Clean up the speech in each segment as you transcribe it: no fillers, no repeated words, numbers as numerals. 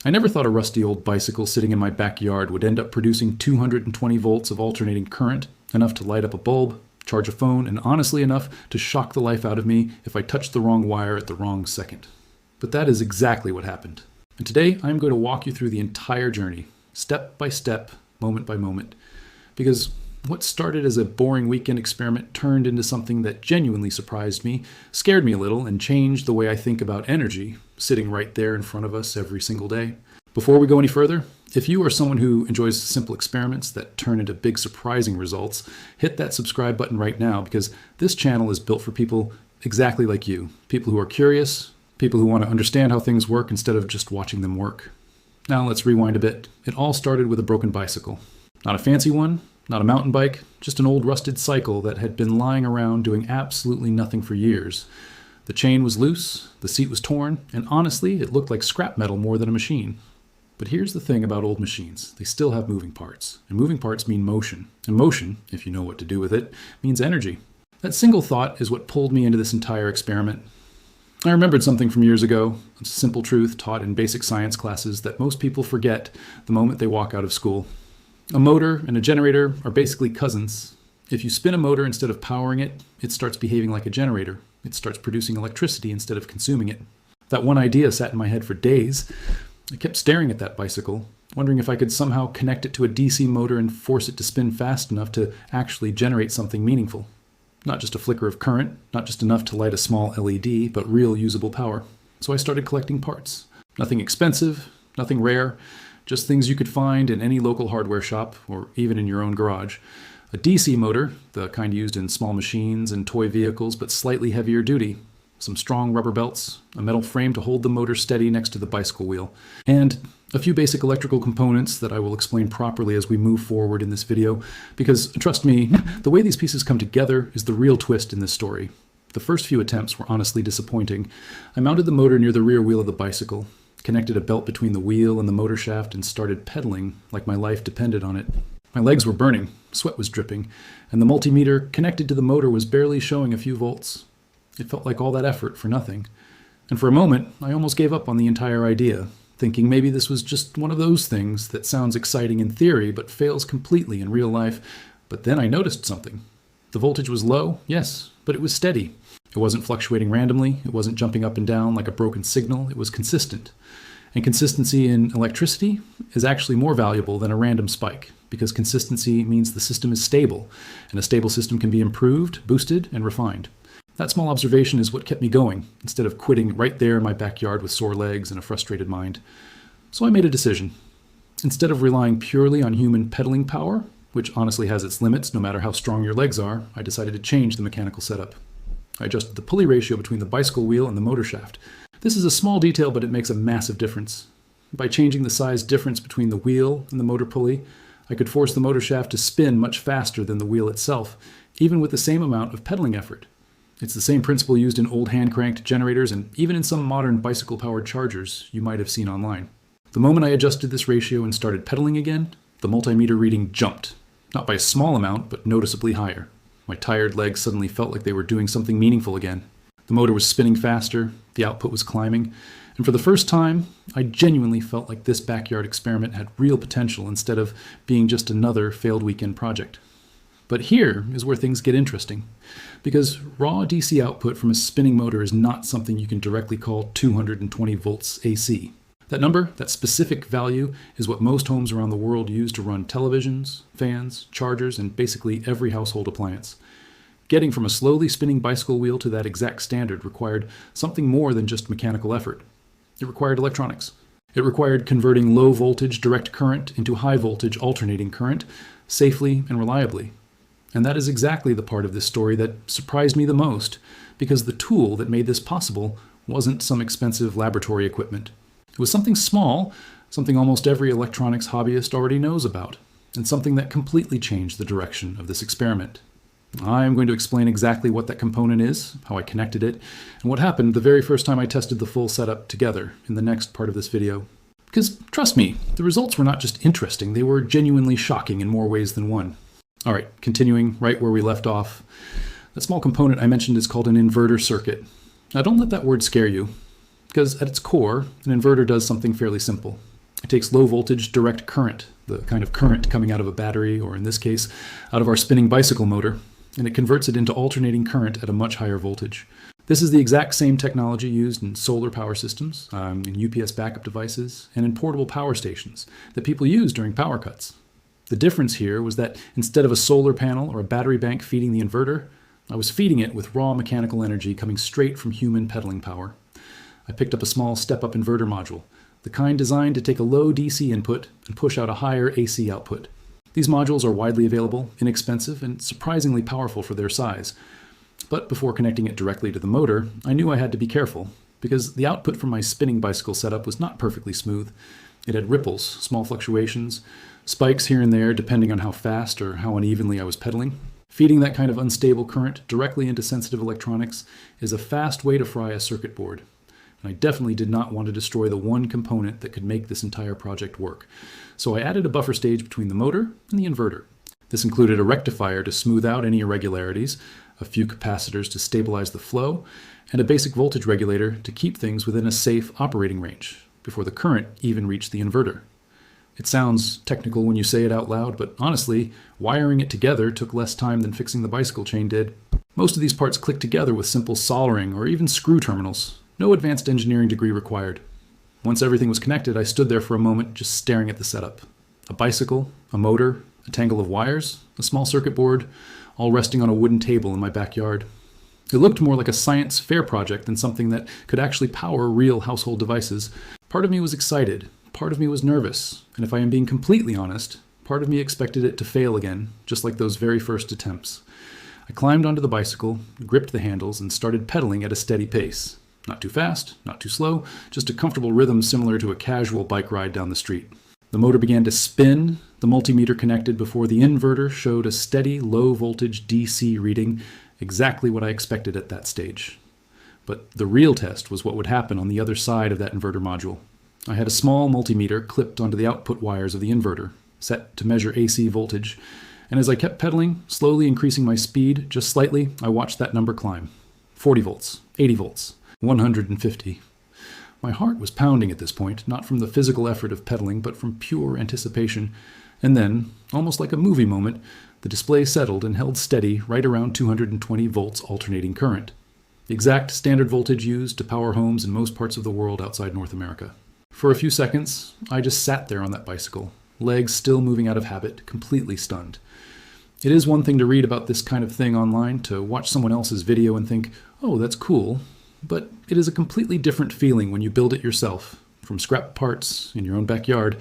I never thought a rusty old bicycle sitting in my backyard would end up producing 220 volts of alternating current, enough to light up a bulb, charge a phone, and honestly enough to shock the life out of me if I touched the wrong wire at the wrong second. But that is exactly what happened. And today I'm going to walk you through the entire journey, step by step, moment by moment. Because what started as a boring weekend experiment turned into something that genuinely surprised me, scared me a little, and changed the way I think about energy, sitting right there in front of us every single day. Before we go any further, if you are someone who enjoys simple experiments that turn into big surprising results, hit that subscribe button right now, because this channel is built for people exactly like you. People who are curious, people who want to understand how things work instead of just watching them work. Now let's rewind a bit. It all started with a broken bicycle. Not a fancy one, not a mountain bike, just an old rusted cycle that had been lying around doing absolutely nothing for years. The chain was loose, the seat was torn, and honestly, it looked like scrap metal more than a machine. But here's the thing about old machines. They still have moving parts, and moving parts mean motion. And motion, if you know what to do with it, means energy. That single thought is what pulled me into this entire experiment. I remembered something from years ago, a simple truth taught in basic science classes that most people forget the moment they walk out of school. A motor and a generator are basically cousins. If you spin a motor instead of powering it, it starts behaving like a generator. It starts producing electricity instead of consuming it. That one idea sat in my head for days. I kept staring at that bicycle, wondering if I could somehow connect it to a DC motor and force it to spin fast enough to actually generate something meaningful. Not just a flicker of current, not just enough to light a small LED, but real usable power. So I started collecting parts. Nothing expensive, nothing rare, just things you could find in any local hardware shop or even in your own garage. A DC motor, the kind used in small machines and toy vehicles, but slightly heavier duty. Some strong rubber belts, a metal frame to hold the motor steady next to the bicycle wheel, and a few basic electrical components that I will explain properly as we move forward in this video, because trust me, the way these pieces come together is the real twist in this story. The first few attempts were honestly disappointing. I mounted the motor near the rear wheel of the bicycle, connected a belt between the wheel and the motor shaft, and started pedaling like my life depended on it. My legs were burning, sweat was dripping, and the multimeter connected to the motor was barely showing a few volts. It felt like all that effort for nothing. And for a moment, I almost gave up on the entire idea, thinking maybe this was just one of those things that sounds exciting in theory but fails completely in real life. But then I noticed something. The voltage was low, yes, but it was steady. It wasn't fluctuating randomly, it wasn't jumping up and down like a broken signal, it was consistent. And consistency in electricity is actually more valuable than a random spike, because consistency means the system is stable, and a stable system can be improved, boosted, and refined. That small observation is what kept me going, instead of quitting right there in my backyard with sore legs and a frustrated mind. So I made a decision. Instead of relying purely on human pedaling power, which honestly has its limits no matter how strong your legs are, I decided to change the mechanical setup. I adjusted the pulley ratio between the bicycle wheel and the motor shaft. This is a small detail, but it makes a massive difference. By changing the size difference between the wheel and the motor pulley, I could force the motor shaft to spin much faster than the wheel itself, even with the same amount of pedaling effort. It's the same principle used in old hand-cranked generators and even in some modern bicycle-powered chargers you might have seen online. The moment I adjusted this ratio and started pedaling again, the multimeter reading jumped. Not by a small amount, but noticeably higher. My tired legs suddenly felt like they were doing something meaningful again. The motor was spinning faster, the output was climbing, and for the first time, I genuinely felt like this backyard experiment had real potential instead of being just another failed weekend project. But here is where things get interesting, because raw DC output from a spinning motor is not something you can directly call 220 volts AC. That number, that specific value, is what most homes around the world use to run televisions, fans, chargers, and basically every household appliance. Getting from a slowly spinning bicycle wheel to that exact standard required something more than just mechanical effort. It required electronics. It required converting low voltage direct current into high voltage alternating current safely and reliably. And that is exactly the part of this story that surprised me the most, because the tool that made this possible wasn't some expensive laboratory equipment. It was something small, something almost every electronics hobbyist already knows about, and something that completely changed the direction of this experiment. I'm going to explain exactly what that component is, how I connected it, and what happened the very first time I tested the full setup together in the next part of this video. Because, trust me, the results were not just interesting, they were genuinely shocking in more ways than one. All right, continuing right where we left off. That small component I mentioned is called an inverter circuit. Now don't let that word scare you, because at its core, an inverter does something fairly simple. takes low voltage direct current, the kind of current coming out of a battery, or in this case, out of our spinning bicycle motor, and it converts it into alternating current at a much higher voltage. This is the exact same technology used in solar power systems, in UPS backup devices, and in portable power stations that people use during power cuts. The difference here was that instead of a solar panel or a battery bank feeding the inverter, I was feeding it with raw mechanical energy coming straight from human pedaling power. I picked up a small step-up inverter module, the kind designed to take a low DC input and push out a higher AC output. These modules are widely available, inexpensive, and surprisingly powerful for their size. But before connecting it directly to the motor, I knew I had to be careful, because the output from my spinning bicycle setup was not perfectly smooth. It had ripples, small fluctuations, spikes here and there depending on how fast or how unevenly I was pedaling. Feeding that kind of unstable current directly into sensitive electronics is a fast way to fry a circuit board. And I definitely did not want to destroy the one component that could make this entire project work. So I added a buffer stage between the motor and the inverter. This included a rectifier to smooth out any irregularities, a few capacitors to stabilize the flow, and a basic voltage regulator to keep things within a safe operating range before the current even reached the inverter. It sounds technical when you say it out loud, but honestly, wiring it together took less time than fixing the bicycle chain did. Most of these parts click together with simple soldering or even screw terminals. No advanced engineering degree required. Once everything was connected, I stood there for a moment just staring at the setup. A bicycle, a motor, a tangle of wires, a small circuit board, all resting on a wooden table in my backyard. It looked more like a science fair project than something that could actually power real household devices. Part of me was excited. Part of me was nervous, and if I am being completely honest, part of me expected it to fail again, just like those very first attempts. I climbed onto the bicycle, gripped the handles, and started pedaling at a steady pace. Not too fast, not too slow, just a comfortable rhythm similar to a casual bike ride down the street. The motor began to spin, the multimeter connected before the inverter showed a steady, low-voltage DC reading, exactly what I expected at that stage. But the real test was what would happen on the other side of that inverter module. I had a small multimeter clipped onto the output wires of the inverter, set to measure AC voltage, and as I kept pedaling, slowly increasing my speed just slightly, I watched that number climb. 40 volts, 80 volts, 150. My heart was pounding at this point, not from the physical effort of pedaling, but from pure anticipation. And then, almost like a movie moment, the display settled and held steady right around 220 volts alternating current, the exact standard voltage used to power homes in most parts of the world outside North America. For a few seconds, I just sat there on that bicycle, legs still moving out of habit, completely stunned. It is one thing to read about this kind of thing online, to watch someone else's video and think, oh, that's cool, but it is a completely different feeling when you build it yourself, from scrap parts in your own backyard,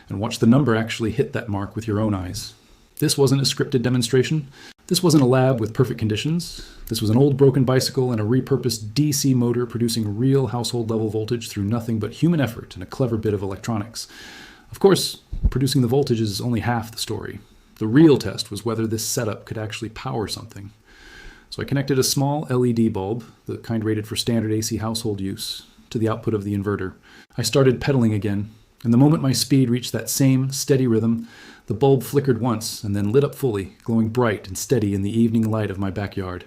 and watch the number actually hit that mark with your own eyes. This wasn't a scripted demonstration. This wasn't a lab with perfect conditions. This was an old broken bicycle and a repurposed DC motor producing real household level voltage through nothing but human effort and a clever bit of electronics. Of course, producing the voltage is only half the story. The real test was whether this setup could actually power something. So I connected a small LED bulb, the kind rated for standard AC household use, to the output of the inverter. I started pedaling again, and the moment my speed reached that same steady rhythm, the bulb flickered once and then lit up fully, glowing bright and steady in the evening light of my backyard.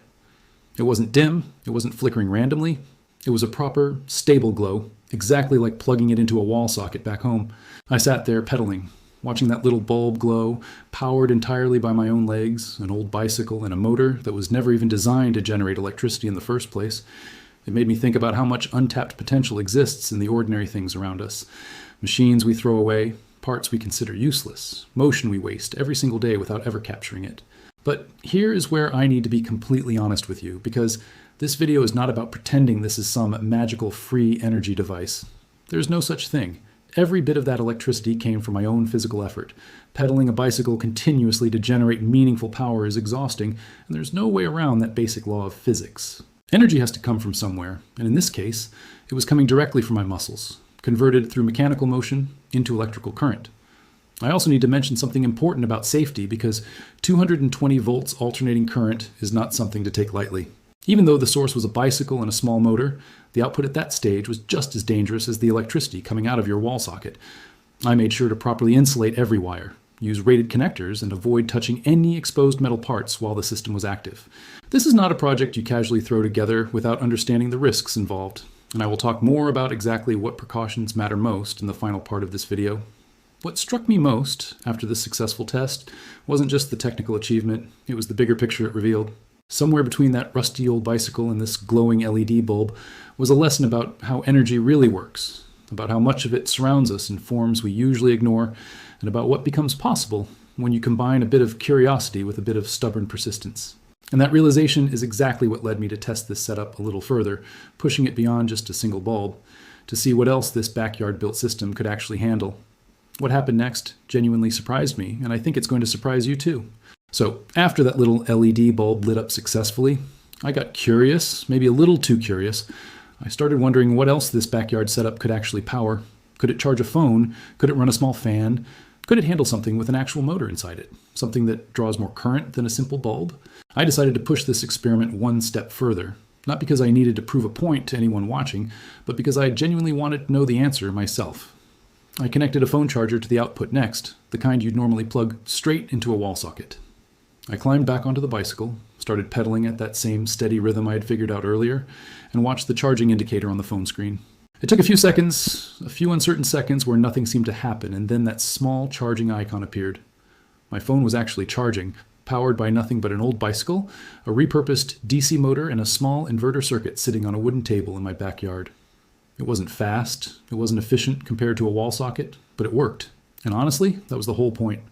It wasn't dim, it wasn't flickering randomly. It was a proper, stable glow, exactly like plugging it into a wall socket back home. I sat there pedaling, watching that little bulb glow, powered entirely by my own legs, an old bicycle, and a motor that was never even designed to generate electricity in the first place. It made me think about how much untapped potential exists in the ordinary things around us. Machines we throw away, parts we consider useless, motion we waste every single day without ever capturing it. But here is where I need to be completely honest with you, because this video is not about pretending this is some magical free energy device. There's no such thing. Every bit of that electricity came from my own physical effort. Pedaling a bicycle continuously to generate meaningful power is exhausting, and there's no way around that basic law of physics. Energy has to come from somewhere, and in this case, it was coming directly from my muscles, converted through mechanical motion into electrical current. I also need to mention something important about safety, because 220 volts alternating current is not something to take lightly. Even though the source was a bicycle and a small motor, the output at that stage was just as dangerous as the electricity coming out of your wall socket. I made sure to properly insulate every wire, use rated connectors, and avoid touching any exposed metal parts while the system was active. This is not a project you casually throw together without understanding the risks involved. And I will talk more about exactly what precautions matter most in the final part of this video. What struck me most after this successful test wasn't just the technical achievement, it was the bigger picture it revealed. Somewhere between that rusty old bicycle and this glowing LED bulb was a lesson about how energy really works, about how much of it surrounds us in forms we usually ignore, and about what becomes possible when you combine a bit of curiosity with a bit of stubborn persistence. And that realization is exactly what led me to test this setup a little further, pushing it beyond just a single bulb, to see what else this backyard-built system could actually handle. What happened next genuinely surprised me, and I think it's going to surprise you too. So, after that little LED bulb lit up successfully, I got curious, maybe a little too curious. I started wondering what else this backyard setup could actually power. Could it charge a phone? Could it run a small fan? Could it handle something with an actual motor inside it? Something that draws more current than a simple bulb? I decided to push this experiment one step further. Not because I needed to prove a point to anyone watching, but because I genuinely wanted to know the answer myself. I connected a phone charger to the output next, the kind you'd normally plug straight into a wall socket. I climbed back onto the bicycle, started pedaling at that same steady rhythm I had figured out earlier, and watched the charging indicator on the phone screen. It took a few seconds, a few uncertain seconds where nothing seemed to happen, and then that small charging icon appeared. My phone was actually charging, powered by nothing but an old bicycle, a repurposed DC motor, and a small inverter circuit sitting on a wooden table in my backyard. It wasn't fast, it wasn't efficient compared to a wall socket, but it worked. And honestly, that was the whole point.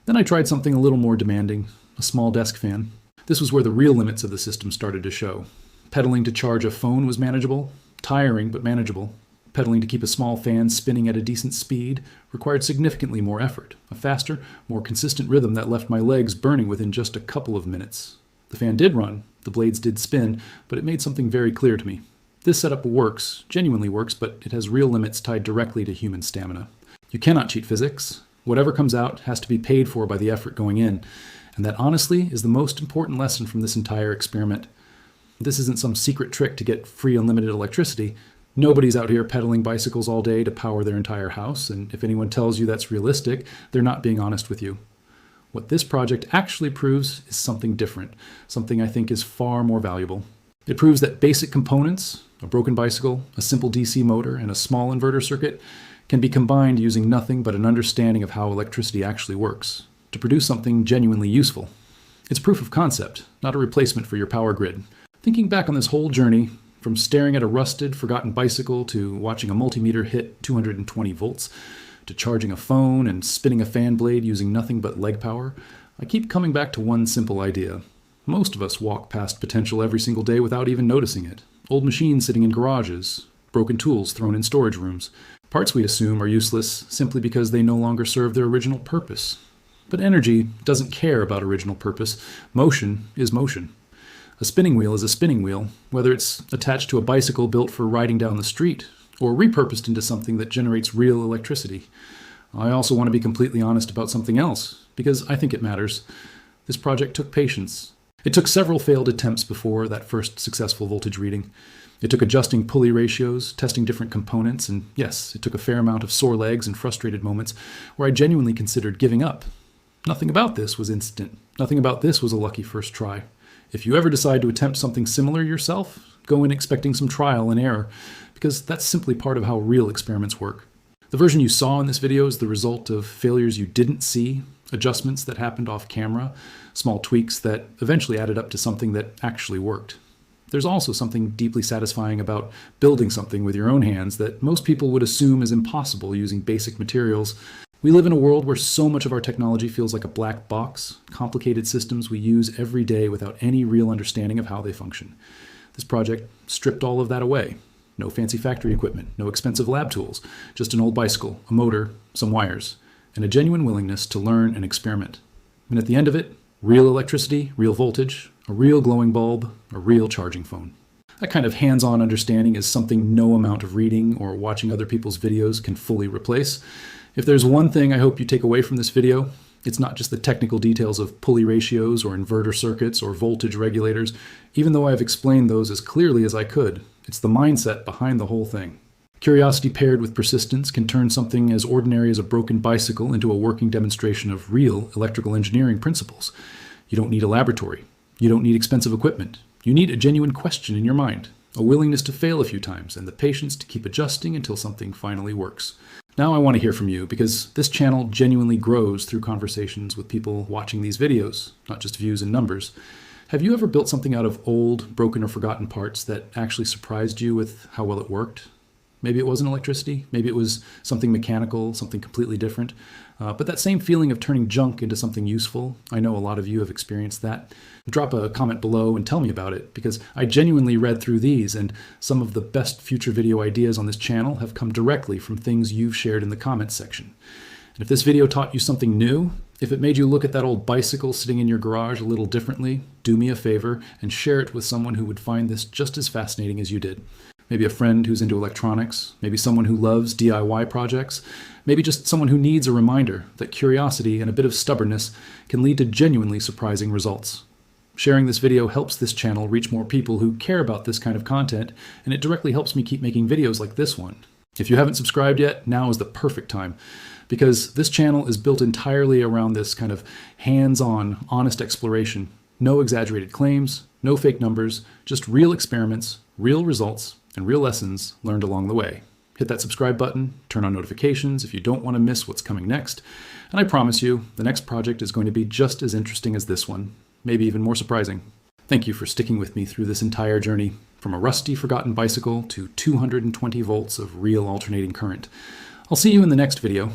Then I tried something a little more demanding, a small desk fan. This was where the real limits of the system started to show. Pedaling to charge a phone was manageable, tiring but manageable. Pedaling to keep a small fan spinning at a decent speed required significantly more effort, a faster, more consistent rhythm that left my legs burning within just a couple of minutes. The fan did run, the blades did spin, but it made something very clear to me. This setup works, genuinely works, but it has real limits tied directly to human stamina. You cannot cheat physics. Whatever comes out has to be paid for by the effort going in. And that honestly is the most important lesson from this entire experiment. This isn't some secret trick to get free unlimited electricity. Nobody's out here pedaling bicycles all day to power their entire house, and if anyone tells you that's realistic, they're not being honest with you. What this project actually proves is something different, something I think is far more valuable. It proves that basic components, a broken bicycle, a simple DC motor, and a small inverter circuit, can be combined using nothing but an understanding of how electricity actually works, to produce something genuinely useful. It's proof of concept, not a replacement for your power grid. Thinking back on this whole journey, from staring at a rusted, forgotten bicycle to watching a multimeter hit 220 volts, to charging a phone and spinning a fan blade using nothing but leg power, I keep coming back to one simple idea. Most of us walk past potential every single day without even noticing it. Old machines sitting in garages, broken tools thrown in storage rooms, parts we assume are useless simply because they no longer serve their original purpose. But energy doesn't care about original purpose. Motion is motion. A spinning wheel is a spinning wheel, whether it's attached to a bicycle built for riding down the street, or repurposed into something that generates real electricity. I also want to be completely honest about something else, because I think it matters. This project took patience. It took several failed attempts before that first successful voltage reading. It took adjusting pulley ratios, testing different components, and yes, it took a fair amount of sore legs and frustrated moments where I genuinely considered giving up. Nothing about this was instant. Nothing about this was a lucky first try. If you ever decide to attempt something similar yourself, go in expecting some trial and error, because that's simply part of how real experiments work. The version you saw in this video is the result of failures you didn't see, adjustments that happened off camera, small tweaks that eventually added up to something that actually worked. There's also something deeply satisfying about building something with your own hands that most people would assume is impossible using basic materials. We live in a world where so much of our technology feels like a black box, complicated systems we use every day without any real understanding of how they function. This project stripped all of that away. No fancy factory equipment, no expensive lab tools, just an old bicycle, a motor, some wires, and a genuine willingness to learn and experiment. And at the end of it, real electricity, real voltage, a real glowing bulb, a real charging phone. That kind of hands-on understanding is something no amount of reading or watching other people's videos can fully replace. If there's one thing I hope you take away from this video, it's not just the technical details of pulley ratios or inverter circuits or voltage regulators, even though I've explained those as clearly as I could. It's the mindset behind the whole thing. Curiosity paired with persistence can turn something as ordinary as a broken bicycle into a working demonstration of real electrical engineering principles. You don't need a laboratory. You don't need expensive equipment. You need a genuine question in your mind. a willingness to fail a few times, and the patience to keep adjusting until something finally works. Now I want to hear from you, because this channel genuinely grows through conversations with people watching these videos, not just views and numbers. Have you ever built something out of old, broken, or forgotten parts that actually surprised you with how well it worked? Maybe it wasn't electricity, maybe it was something mechanical, something completely different. But that same feeling of turning junk into something useful, I know a lot of you have experienced that. Drop a comment below and tell me about it, because I genuinely read through these, and some of the best future video ideas on this channel have come directly from things you've shared in the comments section. And if this video taught you something new, if it made you look at that old bicycle sitting in your garage a little differently, do me a favor and share it with someone who would find this just as fascinating as you did. Maybe a friend who's into electronics, maybe someone who loves DIY projects, maybe just someone who needs a reminder that curiosity and a bit of stubbornness can lead to genuinely surprising results. Sharing this video helps this channel reach more people who care about this kind of content, and it directly helps me keep making videos like this one. If you haven't subscribed yet, now is the perfect time, because this channel is built entirely around this kind of hands-on, honest exploration. No exaggerated claims, no fake numbers, just real experiments, real results, and real lessons learned along the way. Hit that subscribe button, turn on notifications if you don't want to miss what's coming next, and I promise you, the next project is going to be just as interesting as this one, maybe even more surprising. Thank you for sticking with me through this entire journey, from a rusty, forgotten bicycle to 220 volts of real alternating current. I'll see you in the next video.